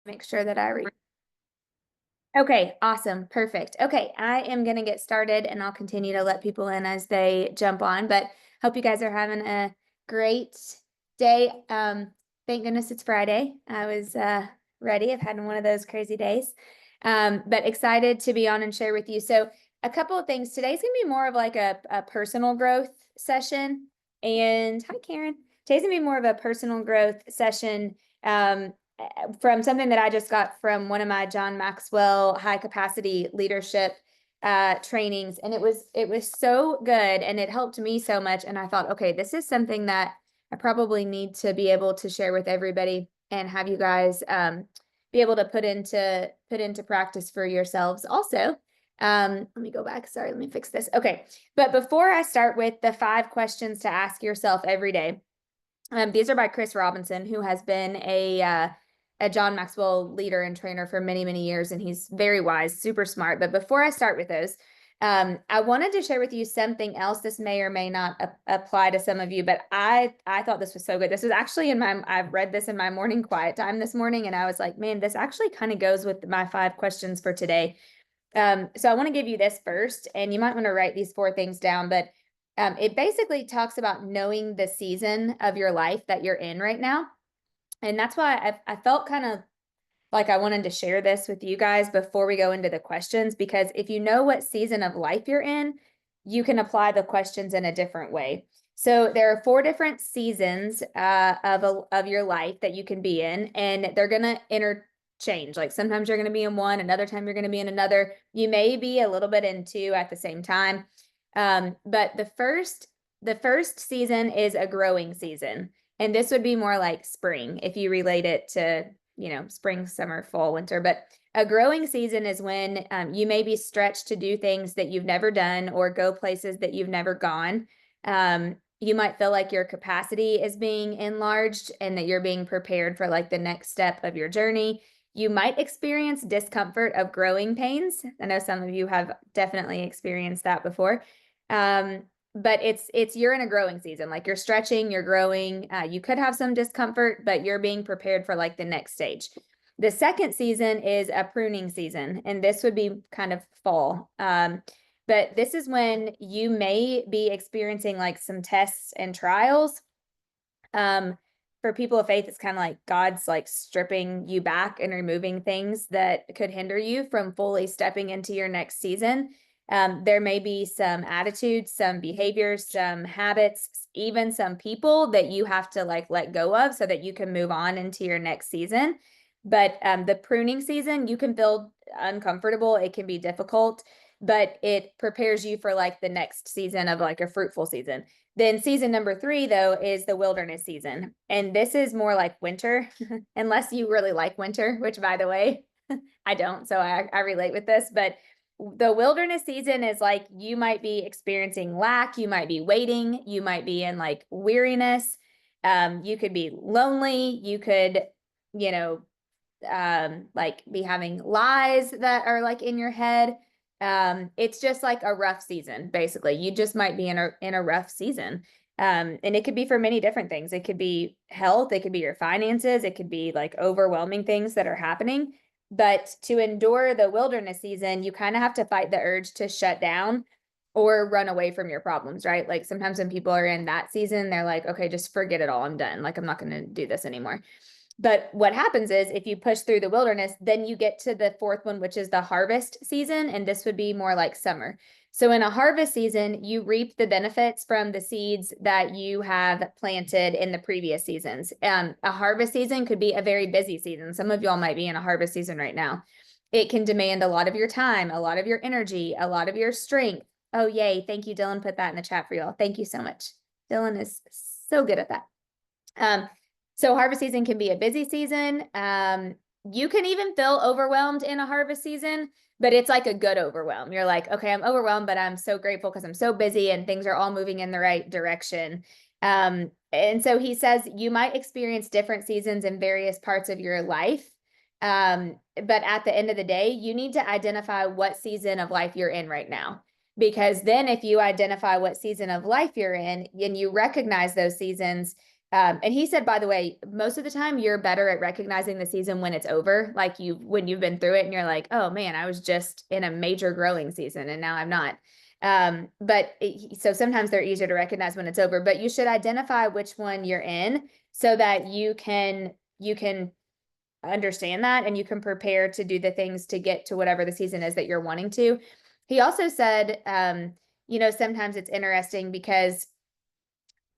Make sure that I read. Okay, awesome. Perfect. Okay, I am going to get started and I'll continue to let people in as they jump on, but hope you guys are having a great day. Thank goodness it's Friday. I was ready. I've had one of those crazy days. But excited to be on and share with you. So a couple of things. Today's going to be more of like a personal growth session. And hi, Karen. Today's going to be more of a personal growth session. From something that I just got from one of my John Maxwell high capacity leadership trainings, and it was so good and it helped me so much. And I thought, okay, this is something that I probably need to be able to share with everybody and have you guys be able to put into practice for yourselves also. Let me go back. Sorry, let me fix this. Okay, but before I start with the 5 questions to ask yourself every day, these are by Chris Robinson, who has been a John Maxwell leader and trainer for many, many years, and he's very wise, super smart. But before I start with those, I wanted to share with you something else. This may or may not apply to some of you, but I thought this was so good. This was actually I've read this in my morning quiet time this morning, and I was like, man, this actually kind of goes with my 5 questions for today. So I want to give you this first, and you might want to write these 4 things down, but it basically talks about knowing the season of your life that you're in right now. And that's why I felt kind of like I wanted to share this with you guys before we go into the questions, because if you know what season of life you're in, you can apply the questions in a different way. So there are 4 different seasons of your life that you can be in, and they're going to interchange. Like sometimes you're going to be in one, another time you're going to be in another. You may be a little bit in 2 at the same time. But the first season is a growing season. And this would be more like spring if you relate it to, spring, summer, fall, winter. But a growing season is when you may be stretched to do things that you've never done or go places that you've never gone. You might feel like your capacity is being enlarged and that you're being prepared for like the next step of your journey. You might experience discomfort of growing pains. I know some of you have definitely experienced that before. But you're in a growing season, like you're stretching, you're growing. You could have some discomfort, but you're being prepared for like the next stage. The second season is a pruning season, and this would be kind of fall. But this is when you may be experiencing like some tests and trials. For people of faith, it's kind of like God's like stripping you back and removing things that could hinder you from fully stepping into your next season. There may be some attitudes, some behaviors, some habits, even some people that you have to like let go of so that you can move on into your next season. But the pruning season, you can feel uncomfortable. It can be difficult, but it prepares you for like the next season of like a fruitful season. Then season number 3, though, is the wilderness season. And this is more like winter, unless you really like winter, which by the way, I don't. So I relate with this. But the wilderness season is like you might be experiencing lack, you might be waiting, you might be in like weariness. You could be lonely, you could, like be having lies that are like in your head. It's just like a rough season, basically. You just might be in a rough season. And it could be for many different things. It could be health, it could be your finances, it could be like overwhelming things that are happening. But to endure the wilderness season, you kind of have to fight the urge to shut down or run away from your problems, right? Like sometimes when people are in that season, they're like, okay, just forget it all. I'm done. Like, I'm not going to do this anymore. But what happens is if you push through the wilderness, then you get to the 4th one, which is the harvest season. And this would be more like summer. So in a harvest season, you reap the benefits from the seeds that you have planted in the previous seasons. A harvest season could be a very busy season. Some of y'all might be in a harvest season right now. It can demand a lot of your time, a lot of your energy, a lot of your strength. Oh, yay. Thank you. Dylan put that in the chat for y'all. Thank you so much. Dylan is so good at that. So harvest season can be a busy season. You can even feel overwhelmed in a harvest season, but it's like a good overwhelm. You're like, okay, I'm overwhelmed, but I'm so grateful because I'm so busy and things are all moving in the right direction. And so he says you might experience different seasons in various parts of your life. But at the end of the day, you need to identify what season of life you're in right now. Because then if you identify what season of life you're in and you recognize those seasons, And he said, by the way, most of the time you're better at recognizing the season when it's over, like when you've been through it and you're like, oh man, I was just in a major growing season and now I'm not. So sometimes they're easier to recognize when it's over, but you should identify which one you're in so that you can understand that and you can prepare to do the things to get to whatever the season is that you're wanting to. He also said, sometimes it's interesting because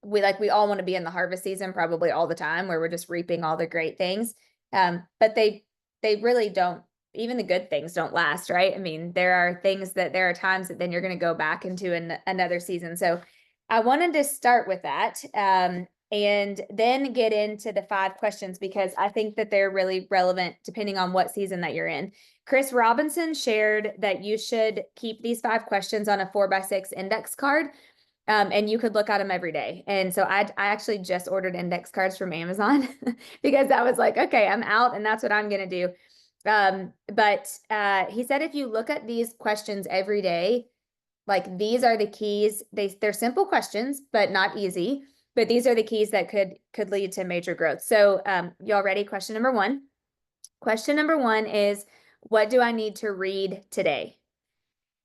we all want to be in the harvest season probably all the time where we're just reaping all the great things. But they really don't, even the good things don't last, right? I mean, there are times that then you're going to go back into another season. So I wanted to start with that. And then get into the 5 questions because I think that they're really relevant depending on what season that you're in. Chris Robinson shared that you should keep these 5 questions on a 4x6 index card. And you could look at them every day. And so I actually just ordered index cards from Amazon because I was like, okay, I'm out and that's what I'm going to do. But he said, if you look at these questions every day, like these are the keys. They're simple questions, but not easy. But these are the keys that could lead to major growth. So y'all ready? Question number 1. Question number 1 is, what do I need to read today?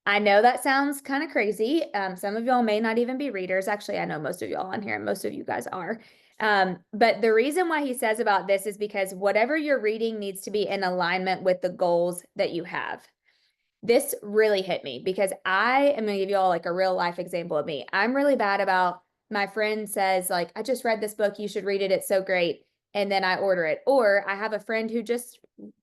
I know that sounds kind of crazy. Some of y'all may not even be readers. Actually, I know most of y'all on here and most of you guys are. But the reason why he says about this is because whatever you're reading needs to be in alignment with the goals that you have. This really hit me because I am going to give you all like a real life example of me. I'm really bad about my friend says like, I just read this book. You should read it. It's so great. And then I order it. Or I have a friend who just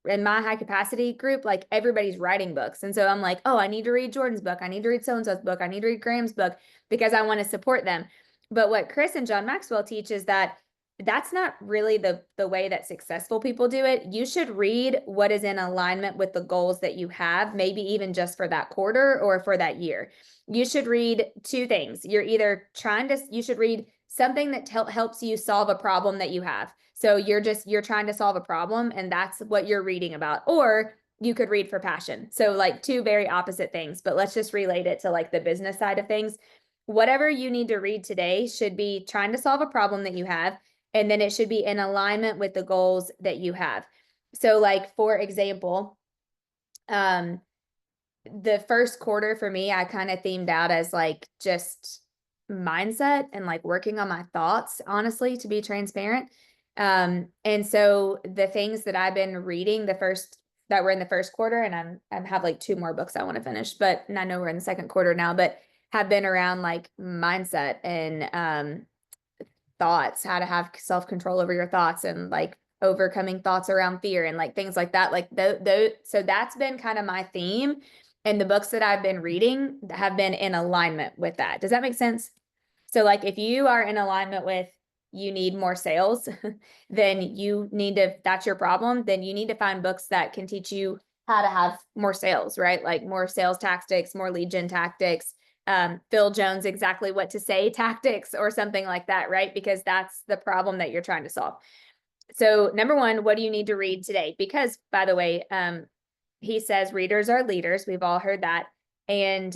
in my high capacity group, like everybody's writing books. And so I'm like, oh, I need to read Jordan's book. I need to read so-and-so's book. I need to read Graham's book because I want to support them. But what Chris and John Maxwell teach is that that's not really the way that successful people do it. You should read what is in alignment with the goals that you have, maybe even just for that quarter or for that year. You should read 2 things. You should read something that helps you solve a problem that you have. So you're trying to solve a problem and that's what you're reading about. Or you could read for passion. So like 2 very opposite things, but let's just relate it to like the business side of things. Whatever you need to read today should be trying to solve a problem that you have. And then it should be in alignment with the goals that you have. So like, for example, the first quarter for me, I kind of themed out as like just mindset and like working on my thoughts, honestly, to be transparent. And so the things that I've been reading that were in the first quarter, and I have like 2 more books I want to finish, and I know we're in the second quarter now, but have been around like mindset and thoughts, how to have self-control over your thoughts and like overcoming thoughts around fear and like things like that. Like so that's been kind of my theme. And the books that I've been reading have been in alignment with that. Does that make sense? So like if you are in alignment with you need more sales, then that's your problem. Then you need to find books that can teach you how to have more sales, right? Like more sales tactics, more lead gen tactics, Phil Jones, exactly what to say tactics or something like that, right? Because that's the problem that you're trying to solve. So number 1, what do you need to read today? Because by the way, he says readers are leaders. We've all heard that. And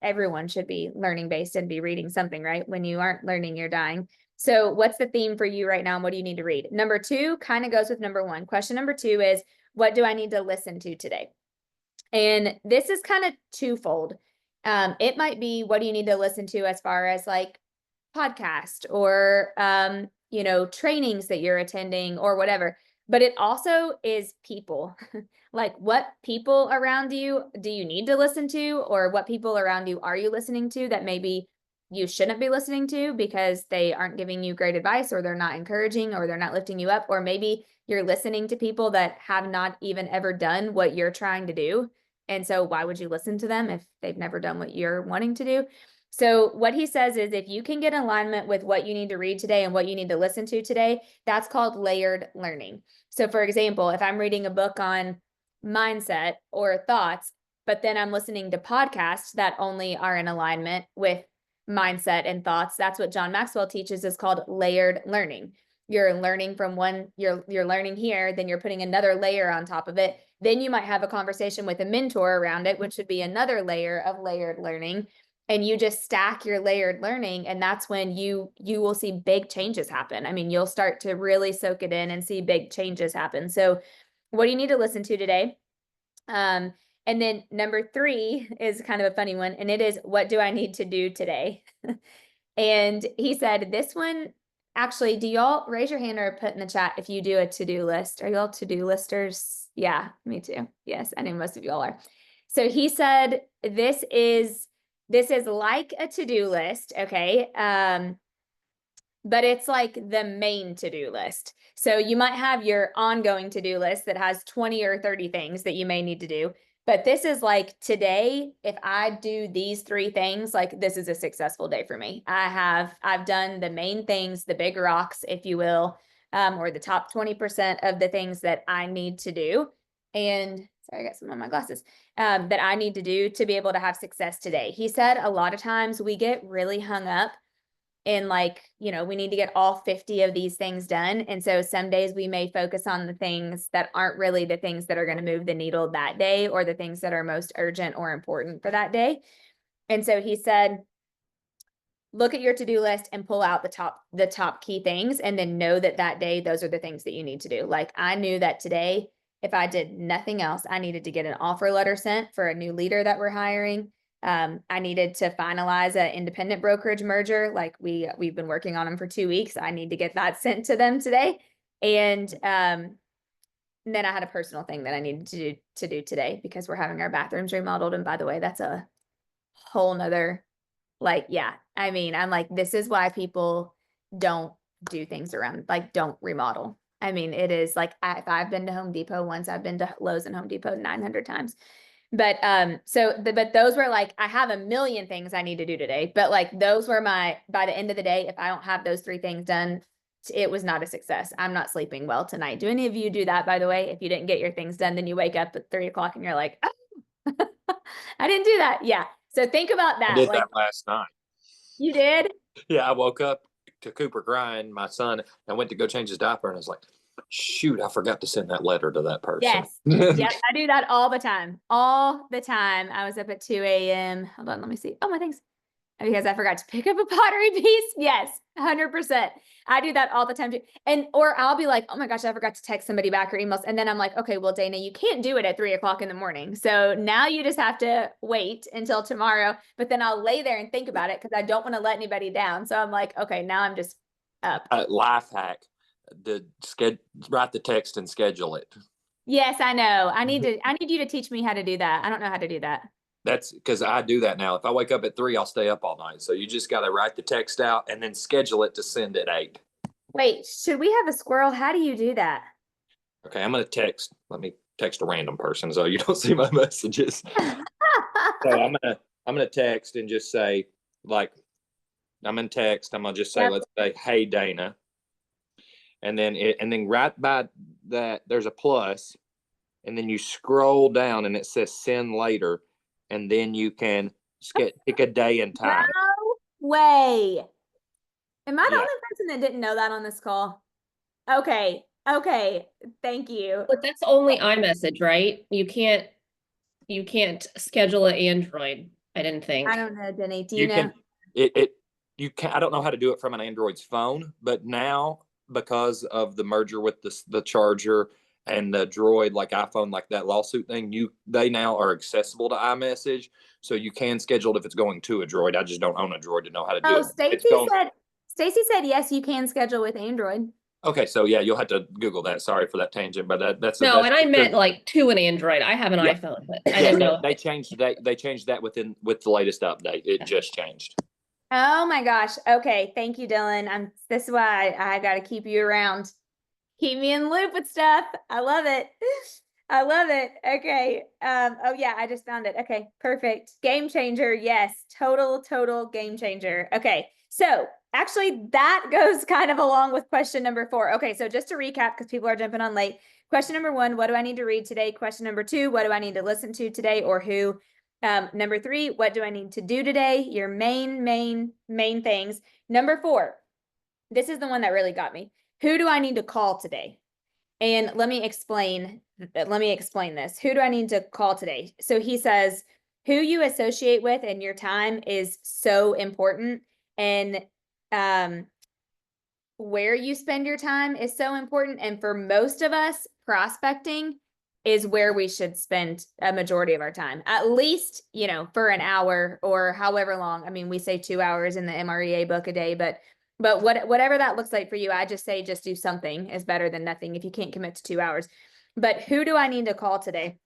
everyone should be learning based and be reading something, right? When you aren't learning, you're dying. So what's the theme for you right now? And what do you need to read? Number 2 kind of goes with number 1. Question number 2 is, what do I need to listen to today? And this is kind of twofold. It might be, what do you need to listen to as far as like podcast or, trainings that you're attending or whatever. But it also is people. Like, what people around you do you need to listen to, or what people around you are you listening to that maybe you shouldn't be listening to because they aren't giving you great advice, or they're not encouraging, or they're not lifting you up, or maybe you're listening to people that have not even ever done what you're trying to do. And so why would you listen to them if they've never done what you're wanting to do? So what he says is, if you can get alignment with what you need to read today and what you need to listen to today, that's called layered learning. So for example, if I'm reading a book on mindset or thoughts, but then I'm listening to podcasts that only are in alignment with mindset and thoughts, that's what John Maxwell teaches is called layered learning. You're learning from one, you're learning here, then you're putting another layer on top of it. Then you might have a conversation with a mentor around it, which would be another layer of layered learning. and you just stack your layered learning, and that's when you will see big changes happen. I mean, you'll start to really soak it in and see big changes happen. So what do you need to listen to today? And then number 3 is kind of a funny one, and it is, what do I need to do today? And he said, this one, actually, do y'all raise your hand or put in the chat if you do a to-do list? Are y'all to-do listers? Yeah, me too. Yes, I know most of y'all are. So he said, this is like a to-do list, okay? But it's like the main to-do list. So you might have your ongoing to-do list that has 20 or 30 things that you may need to do. But this is like, today, if I do these 3 things, like, this is a successful day for me. I've done the main things, the big rocks, if you will, or the top 20% of the things that I need to do. And sorry, I got some on my glasses, that I need to do to be able to have success today. He said a lot of times we get really hung up in, like, we need to get all 50 of these things done. And so some days we may focus on the things that aren't really the things that are going to move the needle that day, or the things that are most urgent or important for that day. And so he said, look at your to-do list and pull out the top key things, and then know that that day, those are the things that you need to do. Like, I knew that today, if I did nothing else, I needed to get an offer letter sent for a new leader that we're hiring. I needed to finalize an independent brokerage merger. Like, we've been working on them for 2 weeks. I need to get that sent to them today. And then I had a personal thing that I needed to do today, because we're having our bathrooms remodeled. And by the way, that's a whole nother, like, yeah, I mean, I'm like, this is why people don't do things around, like, don't remodel. I mean, it is like, if I've been to Home Depot once, I've been to Lowe's and Home Depot 900 times. But but those were like, I have a million things I need to do today, but like, those were by the end of the day, if I don't have those 3 things done, it was not a success. I'm not sleeping well tonight. Do any of you do that, by the way? If you didn't get your things done, then you wake up at 3 o'clock and you're like, oh, I didn't do that. Yeah. So think about that. I did like, that last night. You did? Yeah, I woke up to Cooper crying, my son. I went to go change his diaper, and I was like, shoot, I forgot to send that letter to that person. Yes. Yep. I do that all the time. All the time. I was up at 2 a.m. Hold on, let me see. Oh, my things. Because I forgot to pick up a pottery piece. Yes, 100%. I do that all the time too. Or I'll be like, oh my gosh, I forgot to text somebody back or emails. And then I'm like, okay, well, Dana, you can't do it at 3 o'clock in the morning. So now you just have to wait until tomorrow. But then I'll lay there and think about it, because I don't want to let anybody down. So I'm like, okay, now I'm just up. Life hack: write the text and schedule it. Yes, I know. I need you to teach me how to do that. I don't know how to do that. That's because I do that now. If I wake up at 3, I'll stay up all night. So you just got to write the text out and then schedule it to send at 8. Wait, should we have a squirrel? How do you do that? Okay, I'm going to text. Let me text a random person so you don't see my messages. So I'm gonna text and just say, like, I'm gonna text. I'm gonna just say, Yep. let's say, hey Dana, and then right by that there's a plus, and then you scroll down and it says send later, and then you can pick a day and time. No way. Am I the Yeah. only person that didn't know that on this call? Okay. Okay. Thank you. But that's only iMessage, right? You can't schedule an Android, I didn't think. I don't know, Denny. Do you know? You can. I don't know how to do it from an Android's phone, but now, because of the merger with the Charger and the Droid, like iPhone, like that lawsuit thing, they now are accessible to iMessage, so you can schedule it if it's going to a Droid. I just don't own a Droid to know how to do it. Stacy said yes, you can schedule with Android. Okay, so yeah, you'll have to Google that. Sorry for that tangent, but that's No, and I meant like to an Android. I have an iPhone, but I didn't know. They changed that. They changed that with the latest update. It just changed. Oh my gosh. Okay. Thank you, Dylan. This is why I got to keep you around. Keep me in the loop with stuff. I love it. I love it. Okay. Oh yeah, I just found it. Okay, perfect. Game changer. Yes. Total game changer. Okay. So actually that goes kind of along with question number 4. Okay. So just to recap, because people are jumping on late. Question number 1, what do I need to read today? Question number 2, what do I need to listen to today, or who? Number 3, what do I need to do today? Your main things. Number 4, this is the one that really got me. Who do I need to call today? And let me explain this. Who do I need to call today? So he says, who you associate with and your time is so important. And where you spend your time is so important. And for most of us, prospecting is where we should spend a majority of our time, at least, you know, for an hour or however long. I mean, we say 2 hours in the MREA book a day, but whatever that looks like for you, I just say just do something is better than nothing if you can't commit to 2 hours. But who do I need to call today?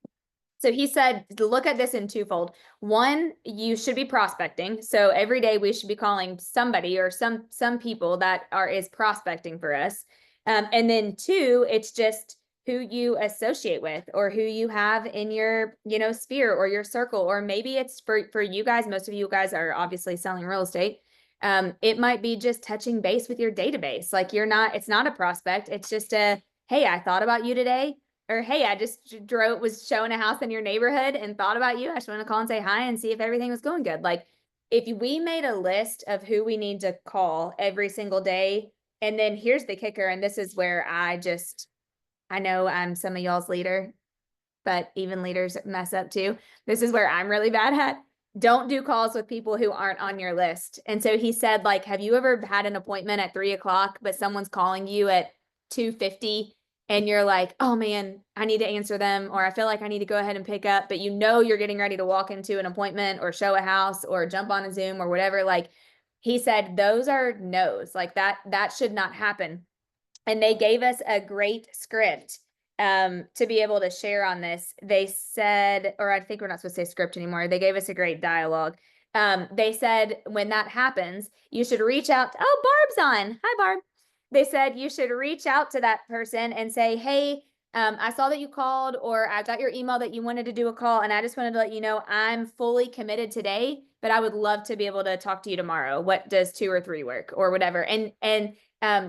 So he said, look at this in twofold. One, you should be prospecting. So every day we should be calling somebody or some people that is prospecting for us. And then two, it's just who you associate with or who you have in your, you know, sphere or your circle, or maybe it's for you guys. Most of you guys are obviously selling real estate. It might be just touching base with your database. Like it's not a prospect. It's just hey, I thought about you today. Or, hey, I just was showing a house in your neighborhood and thought about you. I just want to call and say hi and see if everything was going good. Like, if we made a list of who we need to call every single day, and then here's the kicker, and this is where I know I'm some of y'all's leader, but even leaders mess up too. This is where I'm really bad at. Don't do calls with people who aren't on your list. And so he said, like, have you ever had an appointment at 3:00, but someone's calling you at 2:50? And you're like, oh man, I need to answer them, or I feel like I need to go ahead and pick up, but you know you're getting ready to walk into an appointment or show a house or jump on a Zoom or whatever. Like, he said, those are no's. Like that should not happen. And they gave us a great script to be able to share on this. They said, or I think we're not supposed to say script anymore. They gave us a great dialogue. They said, when that happens, you should reach out. Oh, Barb's on. Hi, Barb. They said you should reach out to that person and say, hey, I saw that you called, or I got your email that you wanted to do a call, and I just wanted to let you know I'm fully committed today, but I would love to be able to talk to you tomorrow. What does 2 or 3 work or whatever? And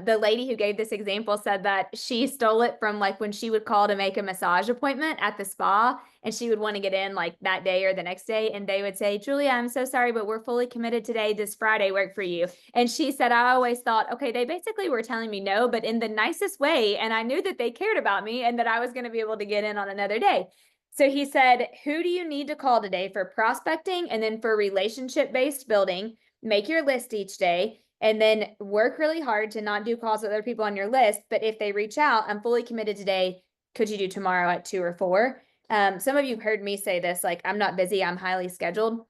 the lady who gave this example said that she stole it from like when she would call to make a massage appointment at the spa, and she would want to get in like that day or the next day, and they would say, Julia, I'm so sorry, but we're fully committed today. Does Friday work for you? And she said, I always thought, okay, they basically were telling me no, but in the nicest way. And I knew that they cared about me and that I was going to be able to get in on another day. So he said, who do you need to call today for prospecting? And then for relationship-based building, make your list each day. And then work really hard to not do calls with other people on your list. But if they reach out, I'm fully committed today. Could you do tomorrow at 2 or 4? Some of you have heard me say this, like, I'm not busy, I'm highly scheduled.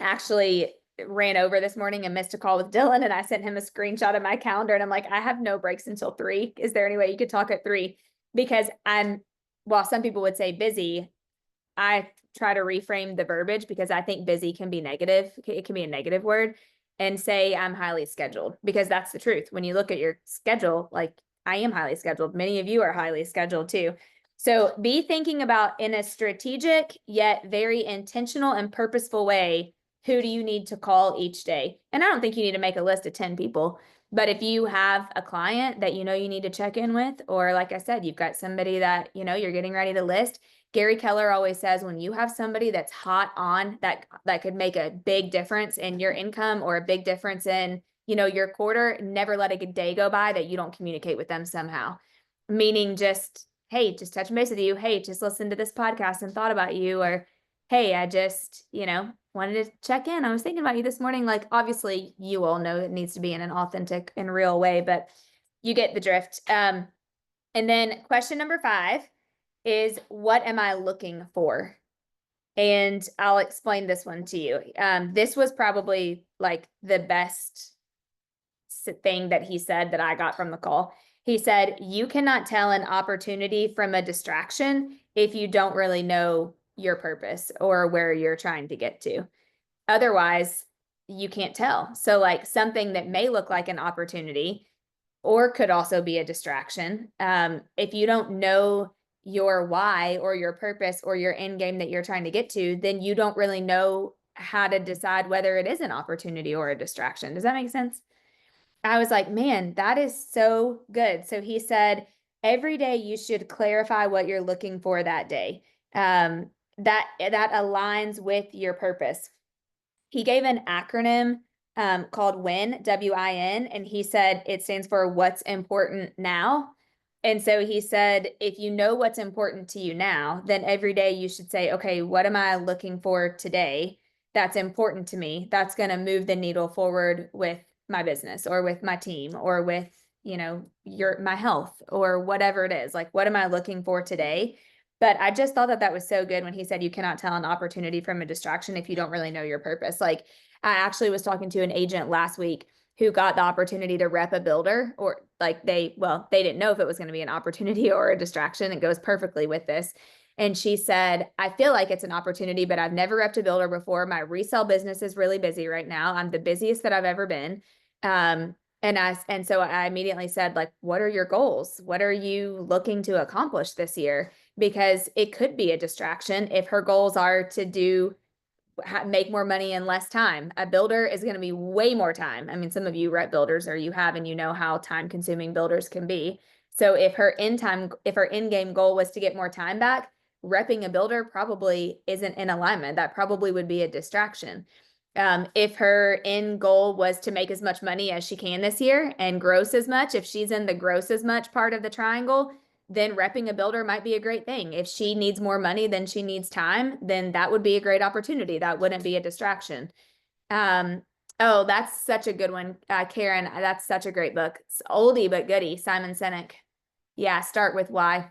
Actually ran over this morning and missed a call with Dylan, and I sent him a screenshot of my calendar, and I'm like, I have no breaks until 3. Is there any way you could talk at 3? Because while some people would say busy, I try to reframe the verbiage because I think busy can be negative. It can be a negative word, and say I'm highly scheduled, because that's the truth. When you look at your schedule, like, I am highly scheduled. Many of you are highly scheduled too. So be thinking about, in a strategic yet very intentional and purposeful way, who do you need to call each day? And I don't think you need to make a list of 10 people, but if you have a client that you know you need to check in with, or like I said, you've got somebody that you know you're getting ready to list. Gary Keller always says, when you have somebody that's hot on, that could make a big difference in your income or a big difference in, you know, your quarter, never let a good day go by that you don't communicate with them somehow. Meaning just, hey, just touch base with you. Hey, just listen to this podcast and thought about you. Or, hey, I just, you know, wanted to check in. I was thinking about you this morning. Like, obviously you all know it needs to be in an authentic and real way, but you get the drift. And then question number 5 is, what am I looking for? And I'll explain this one to you. This was probably like the best thing that he said that I got from the call. He said, you cannot tell an opportunity from a distraction if you don't really know your purpose or where you're trying to get to. Otherwise, you can't tell. So like something that may look like an opportunity or could also be a distraction. If you don't know your why or your purpose or your end game that you're trying to get to, then you don't really know how to decide whether it is an opportunity or a distraction. Does that make sense? I was like, man, that is so good. So he said, every day you should clarify what you're looking for that day. That aligns with your purpose. He gave an acronym called WIN, W-I-N, and he said it stands for what's important now. And so he said, if you know what's important to you now, then every day you should say, okay, what am I looking for today that's important to me? That's going to move the needle forward with my business or with my team or with, my health or whatever it is. Like, what am I looking for today? But I just thought that that was so good when he said you cannot tell an opportunity from a distraction if you don't really know your purpose. Like, I actually was talking to an agent last week who got the opportunity to rep a builder, or like they didn't know if it was going to be an opportunity or a distraction. It goes perfectly with this. And she said, I feel like it's an opportunity, but I've never repped a builder before. My resale business is really busy right now. I'm the busiest that I've ever been. And so I immediately said, like, what are your goals? What are you looking to accomplish this year? Because it could be a distraction if her goals are to make more money in less time. A builder is going to be way more time. I mean, some of you rep builders or you have, and you know how time consuming builders can be. So if her end game goal was to get more time back, repping a builder probably isn't in alignment. That probably would be a distraction. If her end goal was to make as much money as she can this year and gross as much, if she's in the gross as much part of the triangle, then repping a builder might be a great thing. If she needs more money than she needs time, then that would be a great opportunity. That wouldn't be a distraction. Oh, that's such a good one, Karen. That's such a great book. It's oldie but goodie, Simon Sinek. Yeah, start with why.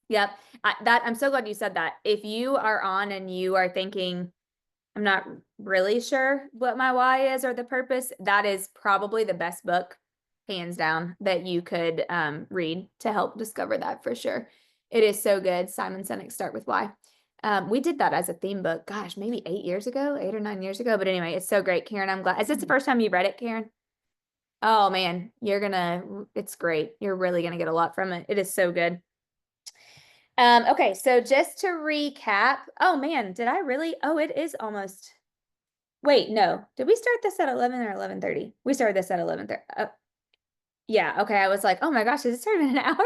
Yep. I'm so glad you said that. If you are on and you are thinking, I'm not really sure what my why is or the purpose, that is probably the best book, hands down, that you could read to help discover that for sure. It is so good. Simon Sinek, Start with Why. We did that as a theme book, gosh, maybe 8 or 9 years ago. But anyway, it's so great, Karen. I'm glad. Is this the first time you read it, Karen? Oh man, it's great. You're really gonna get a lot from it. It is so good. Okay, so just to recap, oh man, did I really? Oh, it is almost. Wait, no. Did we start this at 11 or 11:30? We started this at 11:30. Yeah, okay. I was like, oh my gosh, has it started in an hour?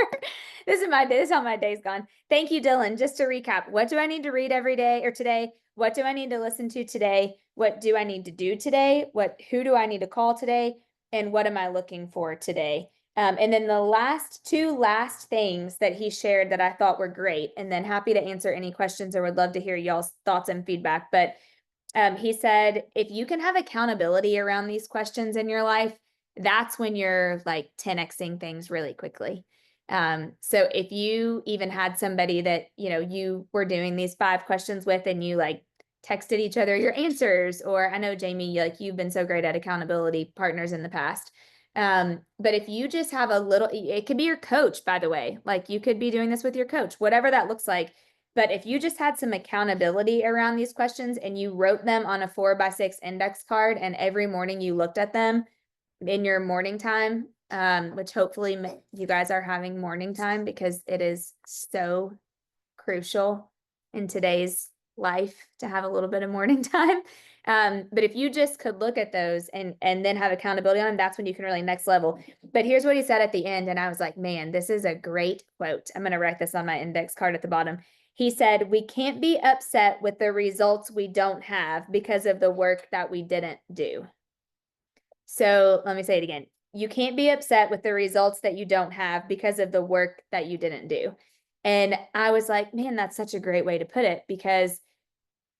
This is how my day's gone. Thank you, Dylan. Just to recap, what do I need to read every day or today? What do I need to listen to today? What do I need to do today? Who do I need to call today? And what am I looking for today? And then the two last things that he shared that I thought were great, and then happy to answer any questions or would love to hear y'all's thoughts and feedback. But he said, if you can have accountability around these questions in your life, that's when you're like 10xing things really quickly. So if you even had somebody that, you were doing these 5 questions with and you like texted each other your answers, or I know Jamie, you've been so great at accountability partners in the past. But if you just have it could be your coach, by the way, like you could be doing this with your coach, whatever that looks like. But if you just had some accountability around these questions and you wrote them on a 4x6 index card and every morning you looked at them in your morning time, which hopefully you guys are having morning time because it is so crucial in today's life to have a little bit of morning time. But if you just could look at those and then have accountability on them, that's when you can really next level. But here's what he said at the end. And I was like, man, this is a great quote. I'm going to write this on my index card at the bottom. He said, we can't be upset with the results we don't have because of the work that we didn't do. So let me say it again. You can't be upset with the results that you don't have because of the work that you didn't do. And I was like, man, that's such a great way to put it, because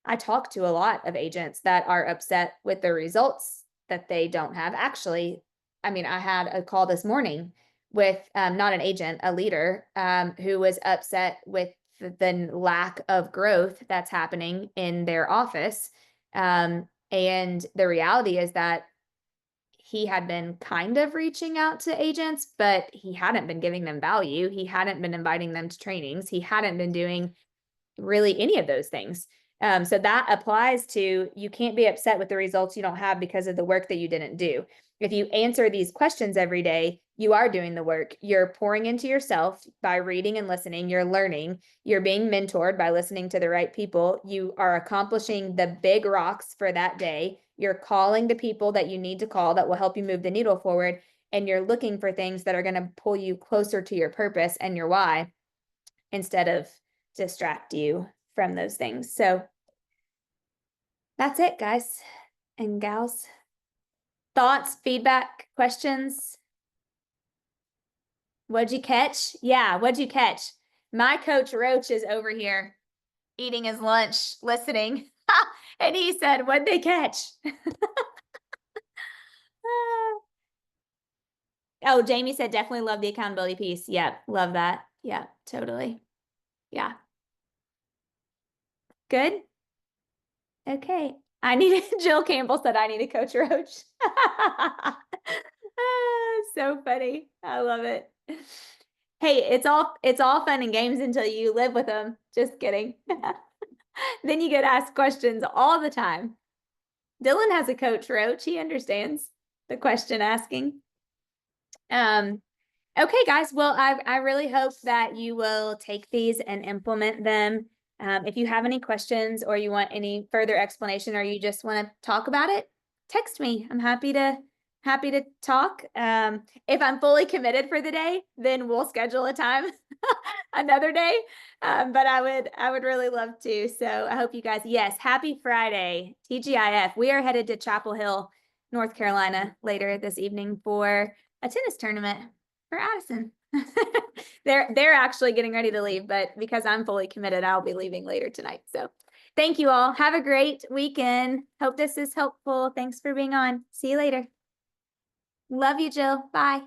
I talk to a lot of agents that are upset with the results that they don't have. Actually, I mean, I had a call this morning with not an agent, a leader, who was upset with the lack of growth that's happening in their office. And the reality is that he had been kind of reaching out to agents, but he hadn't been giving them value. He hadn't been inviting them to trainings. He hadn't been doing really any of those things. So that applies to, you can't be upset with the results you don't have because of the work that you didn't do. If you answer these questions every day, you are doing the work. You're pouring into yourself by reading and listening. You're learning. You're being mentored by listening to the right people. You are accomplishing the big rocks for that day. You're calling the people that you need to call that will help you move the needle forward. And you're looking for things that are going to pull you closer to your purpose and your why, instead of distract you from those things. So that's it, guys and gals. Thoughts, feedback, questions? What'd you catch? Yeah, what'd you catch? My coach Roach is over here eating his lunch, listening. And he said, what'd they catch? Oh, Jamie said definitely love the accountability piece. Yep, love that. Yeah, totally. Yeah. Good. Okay. I need Jill Campbell said I need a coach Roach. So funny. I love it. Hey, it's all fun and games until you live with them. Just kidding. Then you get asked questions all the time. Dylan has a coach Roach. He understands the question asking. Okay, guys. Well, I really hope that you will take these and implement them. If you have any questions or you want any further explanation or you just want to talk about it, text me. I'm happy to talk. If I'm fully committed for the day, then we'll schedule a time another day. But I would really love to. So I hope you guys, yes, happy Friday, TGIF. We are headed to Chapel Hill, North Carolina later this evening for a tennis tournament for Addison. They're actually getting ready to leave, but because I'm fully committed, I'll be leaving later tonight. So thank you all. Have a great weekend. Hope this is helpful. Thanks for being on. See you later. Love you, Jill. Bye.